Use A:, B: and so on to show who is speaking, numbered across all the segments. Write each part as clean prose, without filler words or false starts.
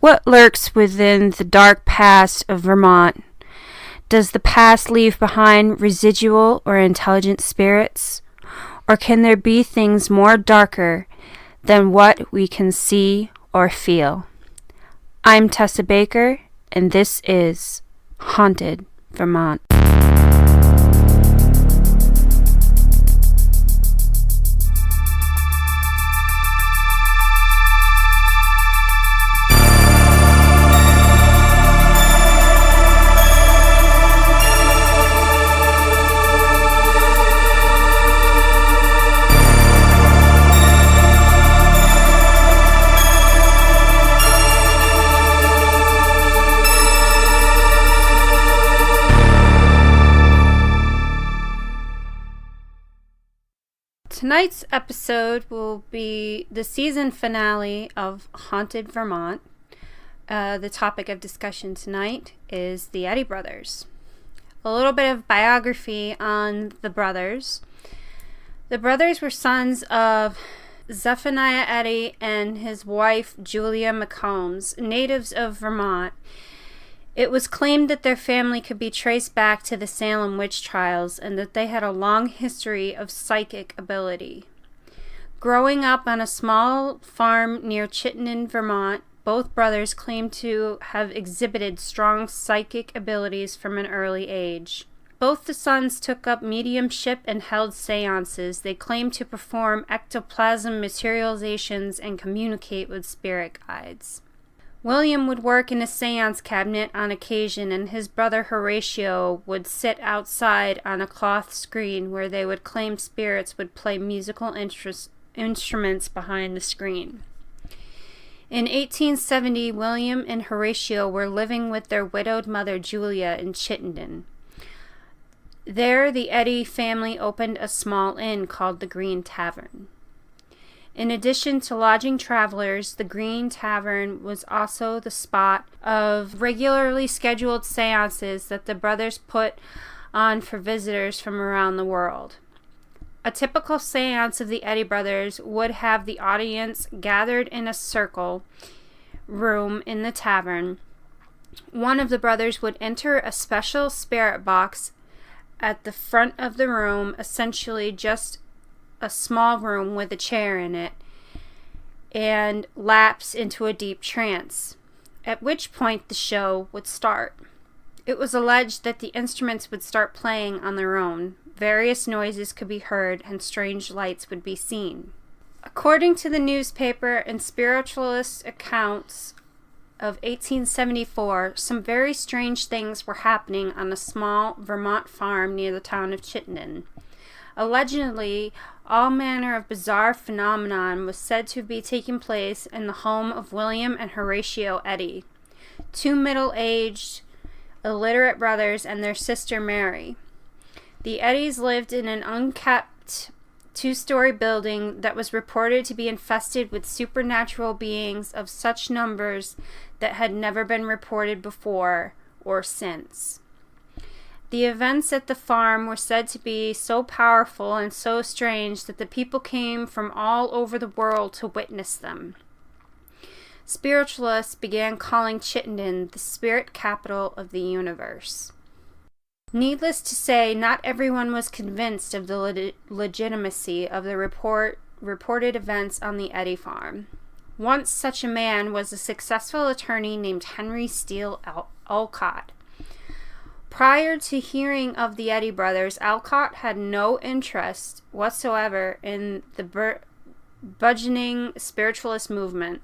A: What lurks within the dark past of Vermont? Does the past leave behind residual or intelligent spirits? Or can there be things more darker than what we can see or feel? I'm Tessa Baker, and this is Haunted Vermont. Tonight's episode will be the season finale of Haunted Vermont. The topic of discussion tonight is the Eddy Brothers. A little bit of biography on the brothers. The brothers were sons of Zephaniah Eddy and his wife Julia McCombs, natives of Vermont. It was claimed that their family could be traced back to the Salem witch trials and that they had a long history of psychic ability. Growing up on a small farm near Chittenden, Vermont, both brothers claimed to have exhibited strong psychic abilities from an early age. Both the sons took up mediumship and held séances. They claimed to perform ectoplasm materializations and communicate with spirit guides. William would work in a séance cabinet on occasion, and his brother Horatio would sit outside on a cloth screen where they would claim spirits would play musical instruments behind the screen. In 1870, William and Horatio were living with their widowed mother Julia in Chittenden. There, the Eddy family opened a small inn called the Green Tavern. In addition to lodging travelers, the Green Tavern was also the spot of regularly scheduled seances that the brothers put on for visitors from around the world. A typical seance of the Eddy brothers would have the audience gathered in a circle room in the tavern. One of the brothers would enter a special spirit box at the front of the room, essentially just a small room with a chair in it, and lapse into a deep trance, at which point the show would start. It was alleged that the instruments would start playing on their own, various noises could be heard, and strange lights would be seen. According to the newspaper and spiritualist accounts of 1874, some very strange things were happening on a small Vermont farm near the town of Chittenden. Allegedly, all manner of bizarre phenomenon was said to be taking place in the home of William and Horatio Eddy, two middle-aged, illiterate brothers and their sister Mary. The Eddys lived in an unkept two-story building that was reported to be infested with supernatural beings of such numbers that had never been reported before or since. The events at the farm were said to be so powerful and so strange that the people came from all over the world to witness them. Spiritualists began calling Chittenden the spirit capital of the universe. Needless to say, not everyone was convinced of the legitimacy of the reported events on the Eddy farm. Once such a man was a successful attorney named Henry Steele Olcott. Prior to hearing of the Eddy brothers, Olcott had no interest whatsoever in the burgeoning spiritualist movement.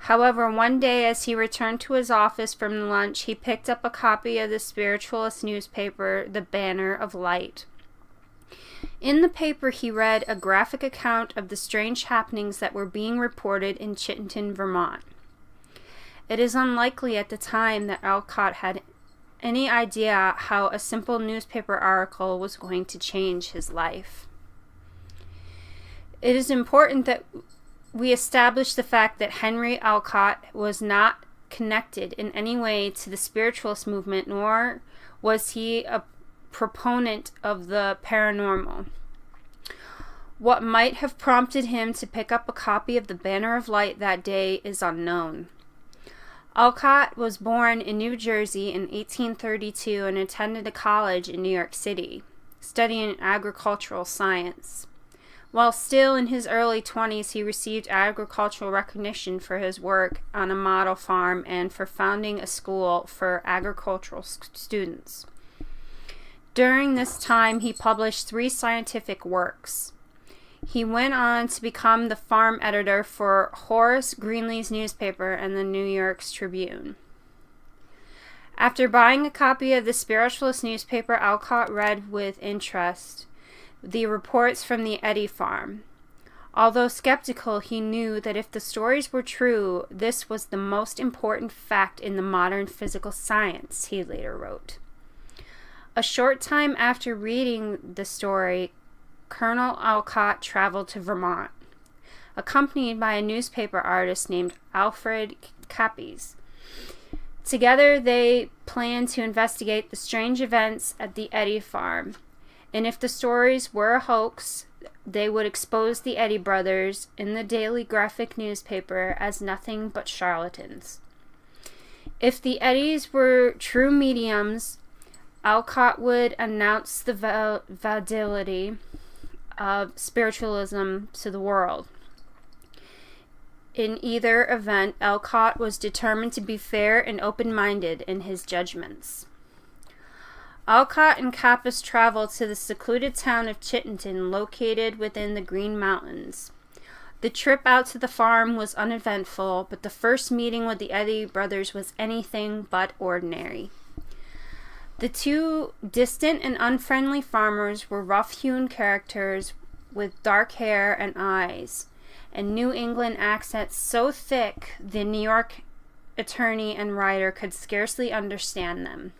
A: However, one day as he returned to his office from lunch, he picked up a copy of the spiritualist newspaper, The Banner of Light. In the paper, he read a graphic account of the strange happenings that were being reported in Chittenden, Vermont. It is unlikely at the time that Olcott had any idea how a simple newspaper article was going to change his life. It is important that we establish the fact that Henry Olcott was not connected in any way to the spiritualist movement, nor was he a proponent of the paranormal. What might have prompted him to pick up a copy of the Banner of Light that day is unknown. Olcott was born in New Jersey in 1832 and attended a college in New York City, studying agricultural science. While still in his early 20s, he received agricultural recognition for his work on a model farm and for founding a school for agricultural students. During this time, he published 3 scientific works. He went on to become the farm editor for Horace Greeley's newspaper and the New York Tribune. After buying a copy of the Spiritualist newspaper, Olcott read with interest the reports from the Eddy farm. Although skeptical, he knew that if the stories were true, this was the most important fact in the modern physical science, he later wrote. A short time after reading the story, Colonel Olcott traveled to Vermont, accompanied by a newspaper artist named Alfred Capes. Together, they planned to investigate the strange events at the Eddy farm, and if the stories were a hoax, they would expose the Eddy brothers in the daily graphic newspaper as nothing but charlatans. If the Eddys were true mediums, Olcott would announce the validity of spiritualism to the world. In either event, Olcott was determined to be fair and open-minded in his judgments. Olcott and Capes traveled to the secluded town of Chittenden, located within the Green Mountains. The trip out to the farm was uneventful, but the first meeting with the Eddy brothers was anything but ordinary. The 2 distant and unfriendly farmers were rough-hewn characters with dark hair and eyes, and New England accents so thick the New York attorney and writer could scarcely understand them.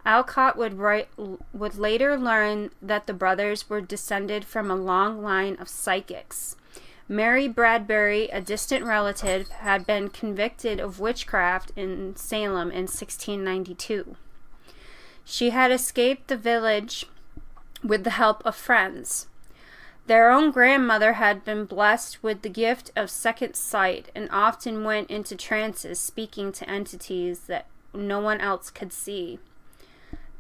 A: Olcott would later learn that the brothers were descended from a long line of psychics. Mary Bradbury, a distant relative, had been convicted of witchcraft in Salem in 1692. She had escaped the village with the help of friends. Their own grandmother had been blessed with the gift of second sight and often went into trances speaking to entities that no one else could see.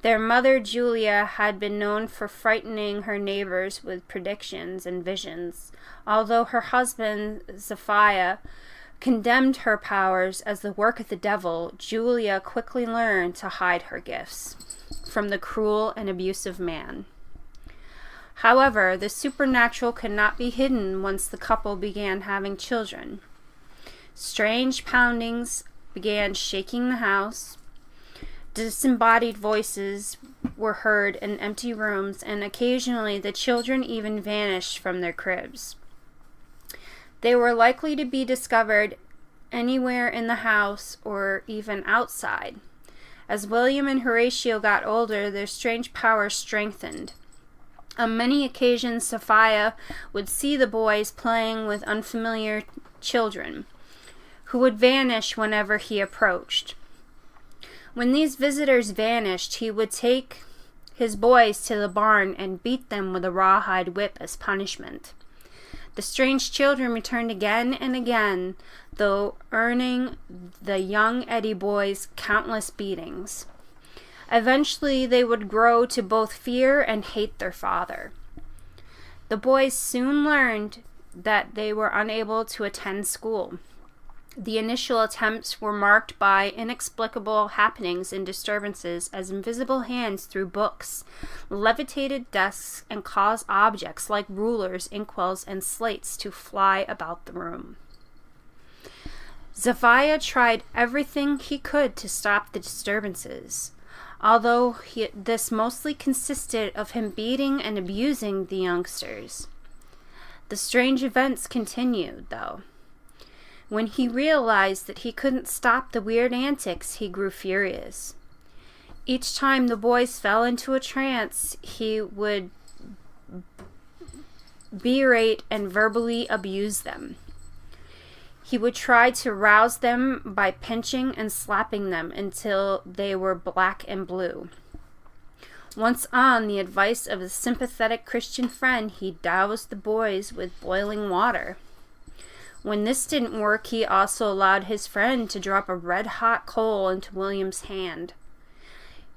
A: Their mother, Julia, had been known for frightening her neighbors with predictions and visions. Although her husband, Zephiah, condemned her powers as the work of the devil, Julia quickly learned to hide her gifts from the cruel and abusive man. However, the supernatural could not be hidden once the couple began having children. Strange poundings began shaking the house. Disembodied voices were heard in empty rooms, and occasionally the children even vanished from their cribs. They were likely to be discovered anywhere in the house or even outside. As William and Horatio got older, their strange powers strengthened. On many occasions, Sophia would see the boys playing with unfamiliar children, who would vanish whenever he approached. When these visitors vanished, he would take his boys to the barn and beat them with a rawhide whip as punishment. The strange children returned again and again, though earning the young Eddy boys countless beatings. Eventually, they would grow to both fear and hate their father. The boys soon learned that they were unable to attend school. The initial attempts were marked by inexplicable happenings and disturbances as invisible hands threw books, levitated desks, and caused objects like rulers, inkwells, and slates to fly about the room. Zephiah tried everything he could to stop the disturbances, although this mostly consisted of him beating and abusing the youngsters. The strange events continued, though. When he realized that he couldn't stop the weird antics, he grew furious. Each time the boys fell into a trance, he would berate and verbally abuse them. He would try to rouse them by pinching and slapping them until they were black and blue. Once on the advice of a sympathetic Christian friend, he doused the boys with boiling water. When this didn't work, he also allowed his friend to drop a red-hot coal into William's hand.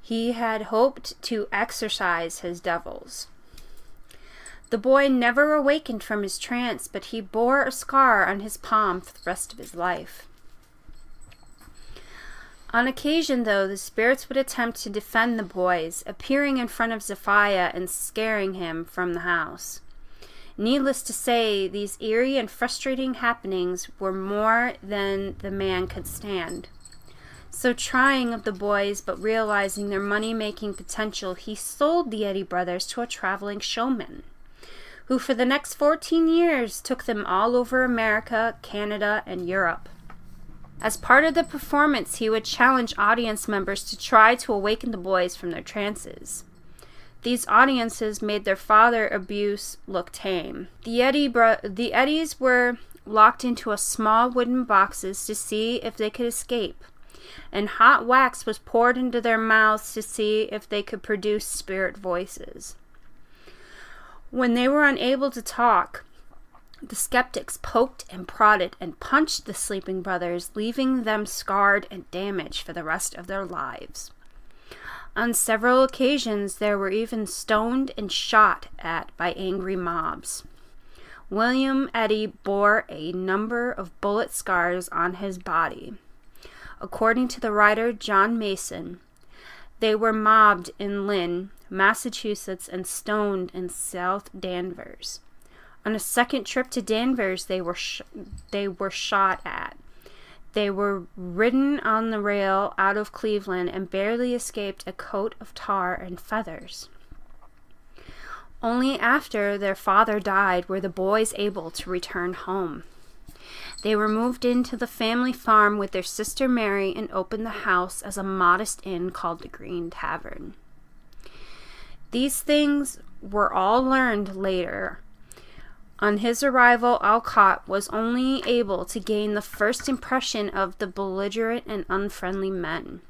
A: He had hoped to exorcise his devils. The boy never awakened from his trance, but he bore a scar on his palm for the rest of his life. On occasion, though, the spirits would attempt to defend the boys, appearing in front of Zephiah and scaring him from the house. Needless to say, these eerie and frustrating happenings were more than the man could stand. So trying of the boys, but realizing their money-making potential, he sold the Eddy brothers to a traveling showman, who for the next 14 years took them all over America, Canada, and Europe. As part of the performance, he would challenge audience members to try to awaken the boys from their trances. These audiences made their father abuse look tame. The Eddys were locked into a small wooden boxes to see if they could escape, and hot wax was poured into their mouths to see if they could produce spirit voices. When they were unable to talk, the skeptics poked and prodded and punched the sleeping brothers, leaving them scarred and damaged for the rest of their lives. On several occasions, they were even stoned and shot at by angry mobs. William Eddy bore a number of bullet scars on his body. According to the writer John Mason, they were mobbed in Lynn, Massachusetts, and stoned in South Danvers. On a second trip to Danvers, they were shot at. They were ridden on the rail out of Cleveland and barely escaped a coat of tar and feathers. Only after their father died were the boys able to return home. They were moved into the family farm with their sister Mary and opened the house as a modest inn called the Green Tavern. These things were all learned later. On his arrival, Olcott was only able to gain the first impression of the belligerent and unfriendly men.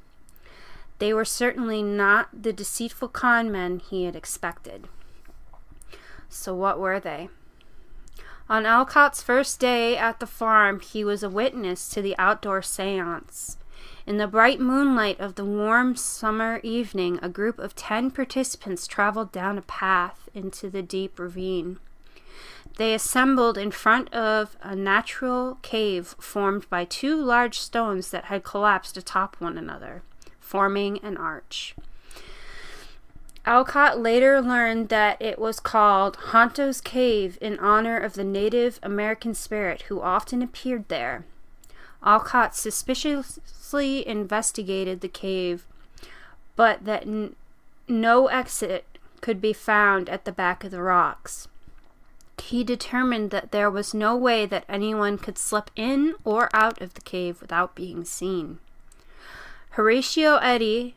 A: They were certainly not the deceitful con men he had expected. So what were they? On Olcott's first day at the farm, he was a witness to the outdoor séance. In the bright moonlight of the warm summer evening, a group of 10 participants traveled down a path into the deep ravine. They assembled in front of a natural cave formed by 2 large stones that had collapsed atop one another, forming an arch. Olcott later learned that it was called Honto's Cave in honor of the Native American spirit who often appeared there. Olcott suspiciously investigated the cave, but that no exit could be found at the back of the rocks. He determined that there was no way that anyone could slip in or out of the cave without being seen. Horatio Eddy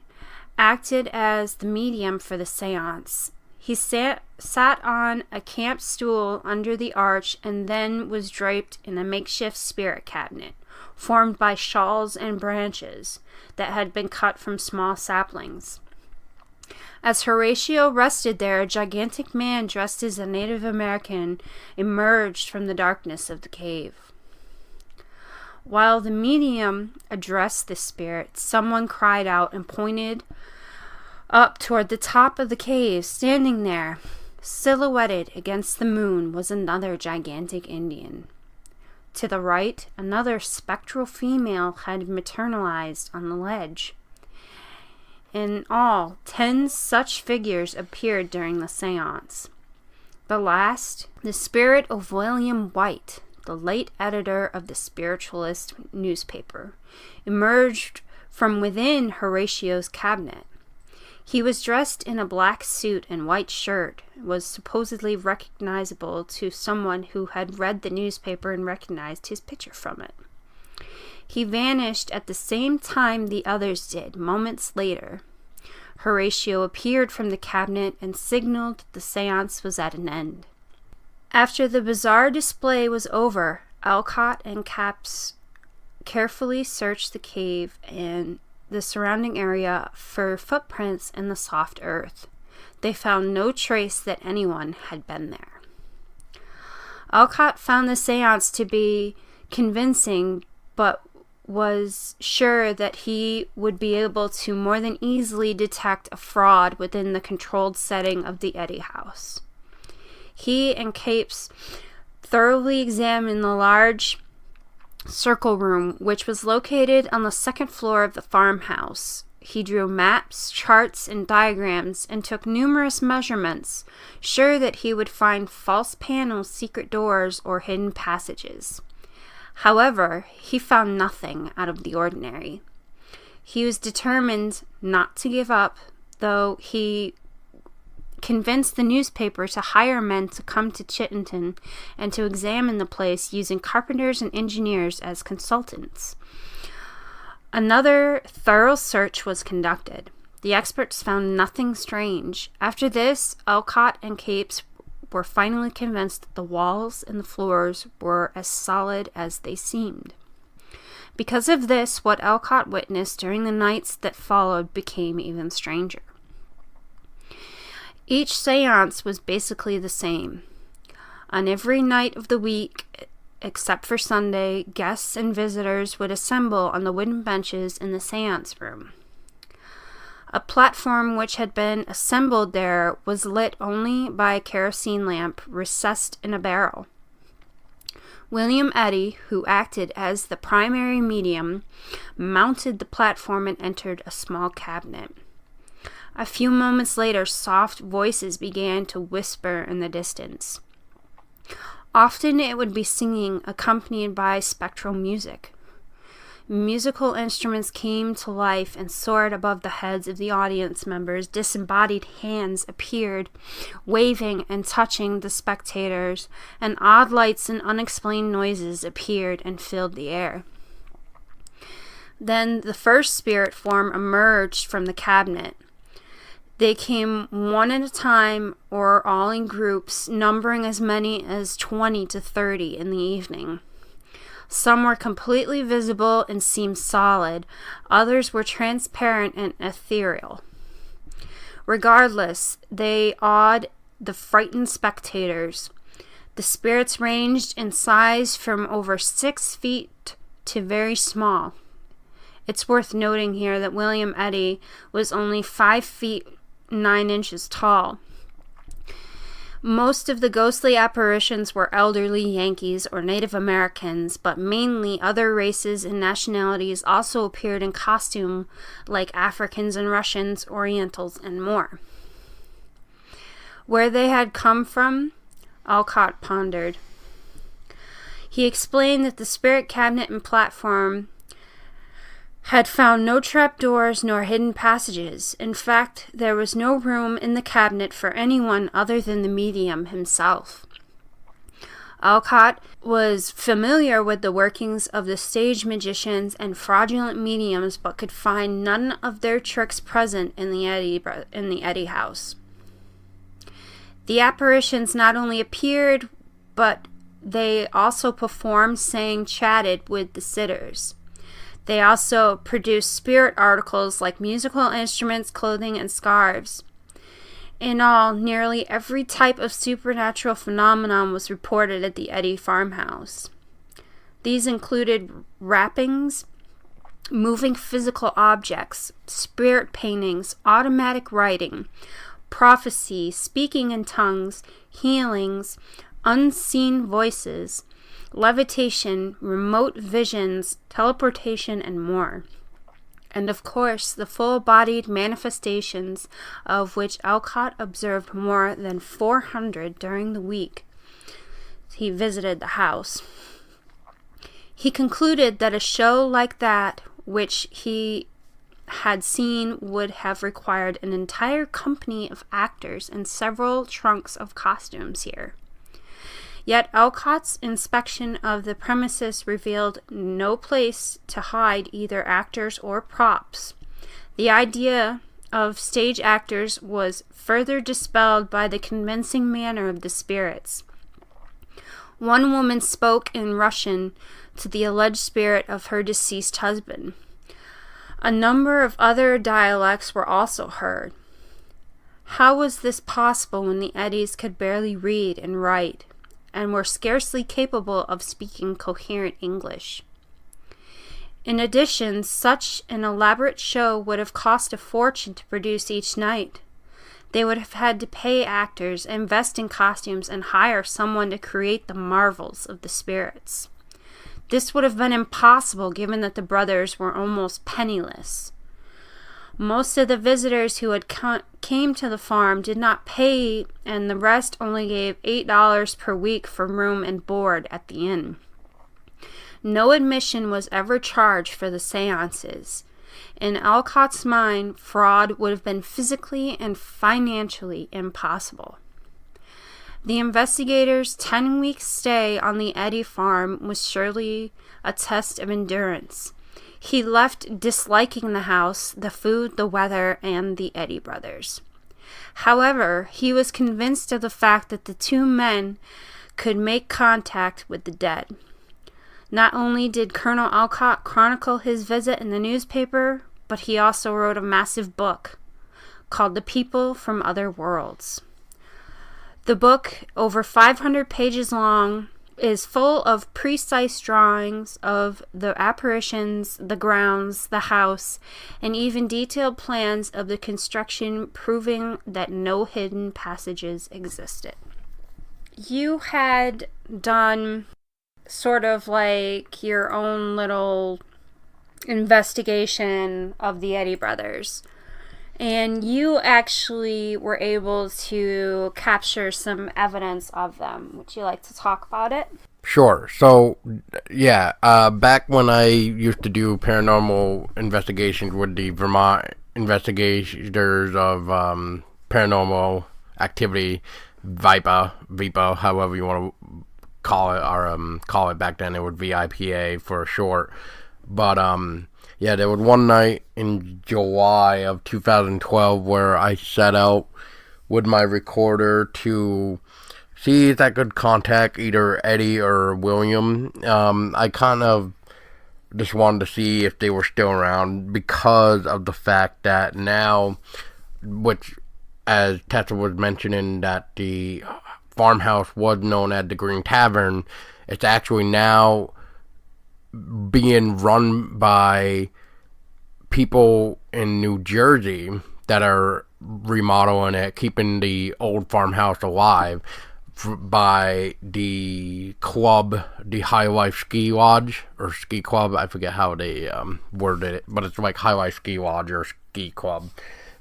A: acted as the medium for the séance. He sat on a camp stool under the arch and then was draped in a makeshift spirit cabinet, formed by shawls and branches that had been cut from small saplings. As Horatio rested there, a gigantic man dressed as a Native American emerged from the darkness of the cave. While the medium addressed the spirit, someone cried out and pointed up toward the top of the cave. Standing there, silhouetted against the moon, was another gigantic Indian. To the right, another spectral female had materialized on the ledge. In all, 10 such figures appeared during the séance. The last, the spirit of William White, the late editor of the Spiritualist newspaper, emerged from within Horatio's cabinet. He was dressed in a black suit and white shirt, and was supposedly recognizable to someone who had read the newspaper and recognized his picture from it. He vanished at the same time the others did. Moments later, Horatio appeared from the cabinet and signaled the séance was at an end. After the bizarre display was over, Olcott and Capps carefully searched the cave and the surrounding area for footprints in the soft earth. They found no trace that anyone had been there. Olcott found the séance to be convincing, but was sure that he would be able to more than easily detect a fraud within the controlled setting of the Eddy house. He and Capes thoroughly examined the large circle room, which was located on the second floor of the farmhouse. He drew maps, charts, and diagrams and took numerous measurements, sure that he would find false panels, secret doors, or hidden passages. However, he found nothing out of the ordinary. He was determined not to give up, though he convinced the newspaper to hire men to come to Chittenden and to examine the place using carpenters and engineers as consultants. Another thorough search was conducted. The experts found nothing strange. After this, Olcott and Capes were finally convinced that the walls and the floors were as solid as they seemed. Because of this, what Olcott witnessed during the nights that followed became even stranger. Each séance was basically the same. On every night of the week, except for Sunday, guests and visitors would assemble on the wooden benches in the séance room. A platform which had been assembled there was lit only by a kerosene lamp recessed in a barrel. William Eddy, who acted as the primary medium, mounted the platform and entered a small cabinet. A few moments later, soft voices began to whisper in the distance. Often it would be singing accompanied by spectral music. Musical instruments came to life and soared above the heads of the audience members. Disembodied hands appeared, waving and touching the spectators, and odd lights and unexplained noises appeared and filled the air. Then the first spirit form emerged from the cabinet. They came one at a time or all in groups, numbering as many as 20 to 30 in the evening. Some were completely visible and seemed solid. Others were transparent and ethereal. Regardless, they awed the frightened spectators. The spirits ranged in size from over 6 feet to very small. It's worth noting here that William Eddy was only 5 feet 9 inches tall. Most of the ghostly apparitions were elderly Yankees or Native Americans, but mainly other races and nationalities also appeared in costume, like Africans and Russians, Orientals, and more. Where they had come from, Olcott pondered. He explained that the spirit cabinet and platform had found no trapdoors nor hidden passages. In fact, there was no room in the cabinet for anyone other than the medium himself. Olcott was familiar with the workings of the stage magicians and fraudulent mediums, but could find none of their tricks present in the Eddy house. The apparitions not only appeared, but they also performed, sang, chatted with the sitters. They also produced spirit articles like musical instruments, clothing, and scarves. In all, nearly every type of supernatural phenomenon was reported at the Eddy farmhouse. These included rappings, moving physical objects, spirit paintings, automatic writing, prophecy, speaking in tongues, healings, unseen voices, levitation, remote visions, teleportation, and more. And of course, the full-bodied manifestations, of which Olcott observed more than 400 during the week he visited the house. He concluded that a show like that which he had seen would have required an entire company of actors and several trunks of costumes here. Yet Olcott's inspection of the premises revealed no place to hide either actors or props. The idea of stage actors was further dispelled by the convincing manner of the spirits. One woman spoke in Russian to the alleged spirit of her deceased husband. A number of other dialects were also heard. How was this possible when the Eddys could barely read and write? and were scarcely capable of speaking coherent English. In addition, such an elaborate show would have cost a fortune to produce each night. They would have had to pay actors, invest in costumes, and hire someone to create the marvels of the spirits. This would have been impossible given that the brothers were almost penniless. Most of the visitors who had came to the farm did not pay, and the rest only gave $8 per week for room and board at the inn. No admission was ever charged for the séances. In Olcott's mind, fraud would have been physically and financially impossible. The investigators' 10-week stay on the Eddy farm was surely a test of endurance. He left disliking the house, the food, the weather, and the Eddy brothers. However, he was convinced of the fact that the two men could make contact with the dead. Not only did Colonel Olcott chronicle his visit in the newspaper, but he also wrote a massive book called The People from Other Worlds. The book, over 500 pages long, is full of precise drawings of the apparitions, the grounds, the house, and even detailed plans of the construction, proving that no hidden passages existed. You had done sort of like your own little investigation of the Eddy brothers, and you actually were able to capture some evidence of them. Would you like to talk about it?
B: Sure. So, yeah, back when I used to do paranormal investigations with the Vermont investigators of paranormal activity, VIPA, however you want to call it, or call it back then, it was VIPA for short. But, yeah, there was one night in July of 2012 where I set out with my recorder to see if I could contact either Eddy or William. I kind of just wanted to see if they were still around because of the fact that now, which, as Tessa was mentioning, that the farmhouse was known as the Green Tavern, it's actually now being run by people in New Jersey that are remodeling it, keeping the old farmhouse alive, by the club, the High Life Ski Lodge, or Ski Club, I forget how they worded it, but it's like High Life Ski Lodge or Ski Club.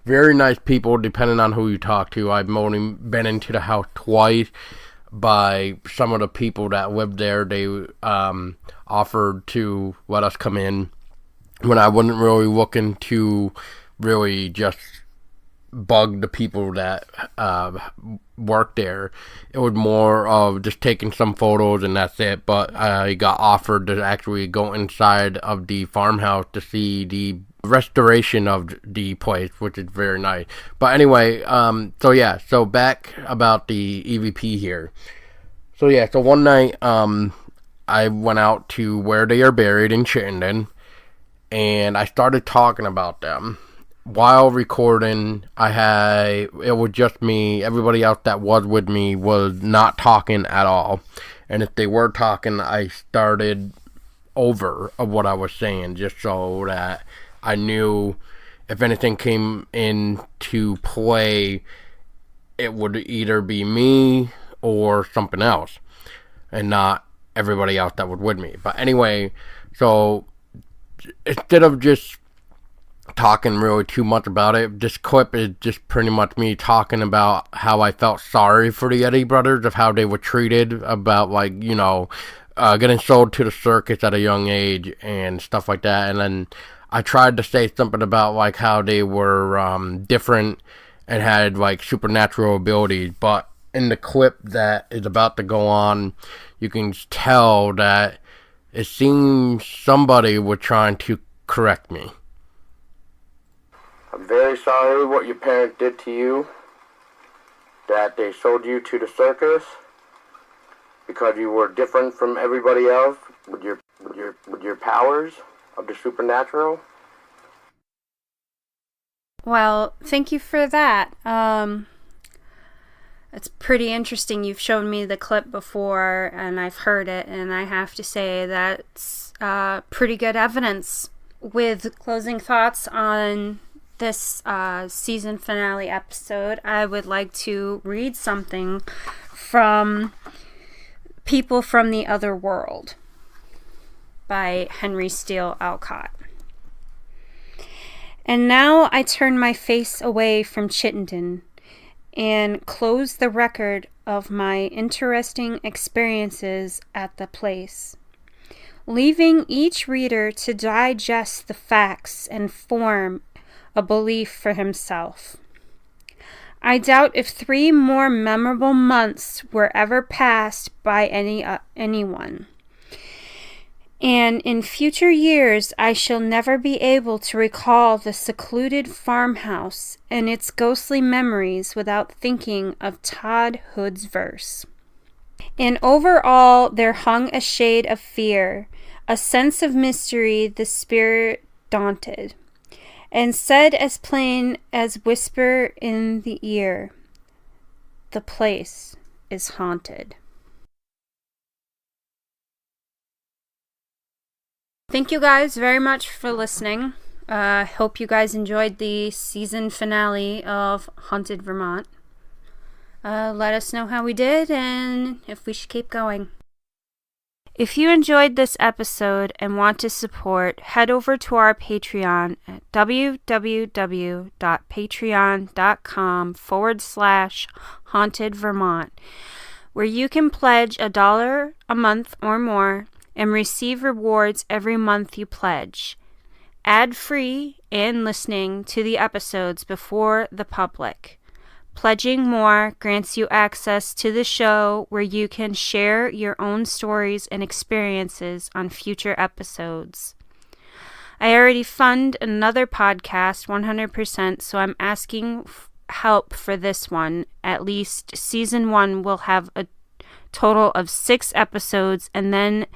B: Very nice people, depending on who you talk to. I've only been into the house twice. By some of the people that lived there, they offered to let us come in when I wasn't really looking to really just bug the people that worked there. It was more of just taking some photos and that's it. But I got offered to actually go inside of the farmhouse to see the restoration of the place, which is very nice. But anyway, so back about the EVP here. So one night I went out to where they are buried in Chittenden, and I started talking about them. While recording, it was just me. Everybody else that was with me was not talking at all. And if they were talking, I started over of what I was saying, just so that I knew if anything came into play, it would either be me or something else, and not everybody else that was with me. But anyway, so instead of just talking really too much about it, this clip is just pretty much me talking about how I felt sorry for the Eddy brothers, of how they were treated, about getting sold to the circus at a young age and stuff like that. And then I tried to say something about how they were different and had supernatural abilities, but in the clip that is about to go on, you can tell that it seems somebody was trying to correct me. I'm very sorry what your parents did to you, that they sold you to the circus because you were different from everybody else with your powers of the supernatural.
A: Well, thank you for that. It's pretty interesting. You've shown me the clip before, and I've heard it, and I have to say that's pretty good evidence. With closing thoughts on this season finale episode, I would like to read something from People from the Other World by Henry Steele Olcott. And now I turn my face away from Chittenden and close the record of my interesting experiences at the place, leaving each reader to digest the facts and form a belief for himself. I doubt if 3 more memorable months were ever passed by anyone. And in future years, I shall never be able to recall the secluded farmhouse and its ghostly memories without thinking of Todd Hood's verse. And over all there hung a shade of fear, a sense of mystery the spirit daunted, and said as plain as whisper in the ear, "The place is haunted." Thank you guys very much for listening. Hope you guys enjoyed the season finale of Haunted Vermont. Let us know how we did and if we should keep going. If you enjoyed this episode and want to support, head over to our Patreon at www.patreon.com/Haunted Vermont, where you can pledge $1 a month or more and receive rewards every month you pledge, ad-free and listening to the episodes before the public. Pledging more grants you access to the show where you can share your own stories and experiences on future episodes. I already fund another podcast 100%, so I'm asking help for this one. At least season 1 will have a total of 6 episodes, and then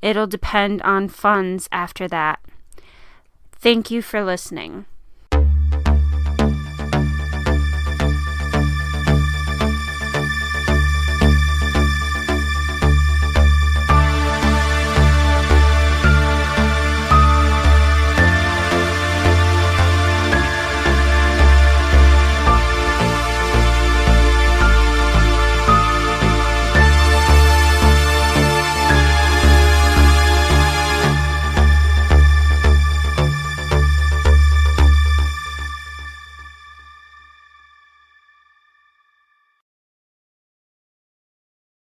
A: it'll depend on funds after that. Thank you for listening.